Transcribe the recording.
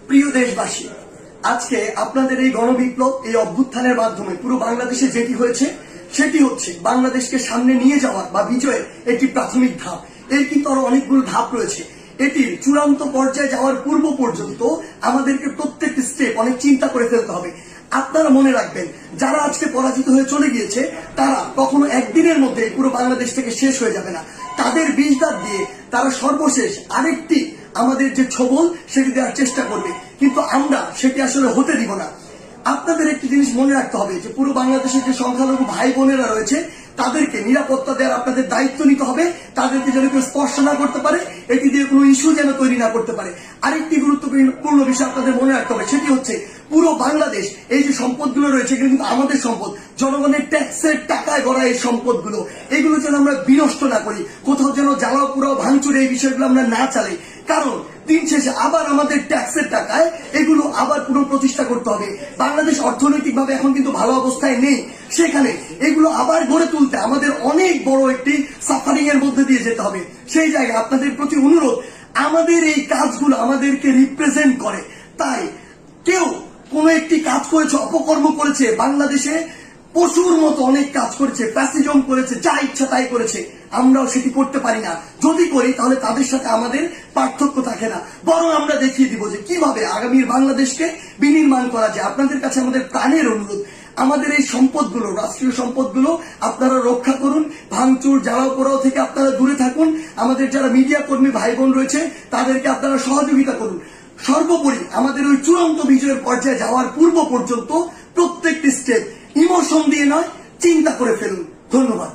প্রিয় দেশবাসী, আজকে আপনাদের এই গণবিপ্লব, এই অভ্যুত্থানের মাধ্যমে পুরো বাংলাদেশে যেটি হয়েছে সেটি হচ্ছে বাংলাদেশকে সামনে নিয়ে যাওয়ার বা বিজয়ের একটি প্রাথমিক ধাপ। এর কিন্তু আরো অনেকগুলো ধাপ রয়েছে। এটির চূড়ান্ত পর্যায়ে যাওয়ার পূর্ব পর্যন্ত আমাদেরকে প্রত্যেকটি স্টেপ অনেক চিন্তা করে ফেলতে হবে। আপনারা মনে রাখবেন, যারা আজকে পরাজিত হয়ে চলে গিয়েছে তারা কখনো একদিনের মধ্যে পুরো বাংলাদেশ থেকে শেষ হয়ে যাবে না। তাদের বিষ দাঁত দিয়ে তারা সর্বশেষ আরেকটি আমাদের যে ছবল সেটি দেওয়ার চেষ্টা করবে, কিন্তু আমরা সেটি আসলে হতে দিব না। আপনাদের একটি জিনিস মনে রাখতে হবে যে পুরো বাংলাদেশের যে সংখ্যালঘু ভাই বোনেরা রয়েছে তাদেরকে নিরাপত্তা দেওয়ার আপনাদের দায়িত্ব নিতে হবে। তাদেরকে যেন কেউ স্পর্শ না করতে পারে, এটি দিয়ে কোনো ইস্যু যেন তৈরি না করতে পারে। আরেকটি গুরুত্বপূর্ণ বিষয় আপনাদের মনে রাখতে হবে, সেটি হচ্ছে পুরো বাংলাদেশ, এই যে সম্পদগুলো রয়েছে এগুলো কিন্তু আমাদের সম্পদ, জনগণের ট্যাক্সের টাকায় গড়া এই সম্পদগুলো, এগুলো যেন আমরা বিনষ্ট না করি, কোথাও যেন জ্বালাও পুরাও ভাঙচুর এই বিষয়গুলো আমরা না চালাই। কারণ দিন শেষে আবার আমাদের ট্যাক্সের টাকায় এগুলো আবার পুনঃপ্রতিষ্ঠা করতে হবে। বাংলাদেশ অর্থনৈতিকভাবে এখন কিন্তু ভালো অবস্থায় নেই, সেখানে এগুলো আবার গড়ে তুলতে আমাদের অনেক বড় একটি সাফারিং এর মধ্যে দিয়ে যেতে হবে। সেই জায়গায় আপনাদের প্রতি অনুরোধ, আমাদের এই কাজগুলো আমাদেরকে রিপ্রেজেন্ট করে। তাই কেউ কোন একটি কাজ করেছে, অপকর্ম করেছে, বাংলাদেশে পশুর মতো অনেক কাজ করেছে, ফ্যাসিজম করেছে, যা ইচ্ছা তাই করেছে, আমরাও সেটি করতে পারি না। যদি করি তাহলে তাদের সাথে আমাদের পার্থক্য থাকে না, বরং আমরা দেখিয়ে দিব যে কিভাবে আগামীর বাংলাদেশকে বিনির্মাণ করা যায়। আপনাদের কাছে আমাদের প্রাণের অনুরোধ, আমাদের এই সম্পদগুলো, রাষ্ট্রীয় সম্পদগুলো আপনারা রক্ষা করুন, ভাঙচুর জ্বালাও পোড়াও থেকে আপনারা দূরে থাকুন। আমাদের যারা মিডিয়া কর্মী ভাই বোন রয়েছে তাদেরকে আপনারা সহযোগিতা করুন। সর্বোপরি আমাদের ওই চূড়ান্ত বিজয়ের পর্যায়ে যাওয়ার পূর্ব পর্যন্ত প্রত্যেকটি স্টেপ ইমোশন দিয়ে নয়, চিন্তা করে ফেলুন। ধন্যবাদ।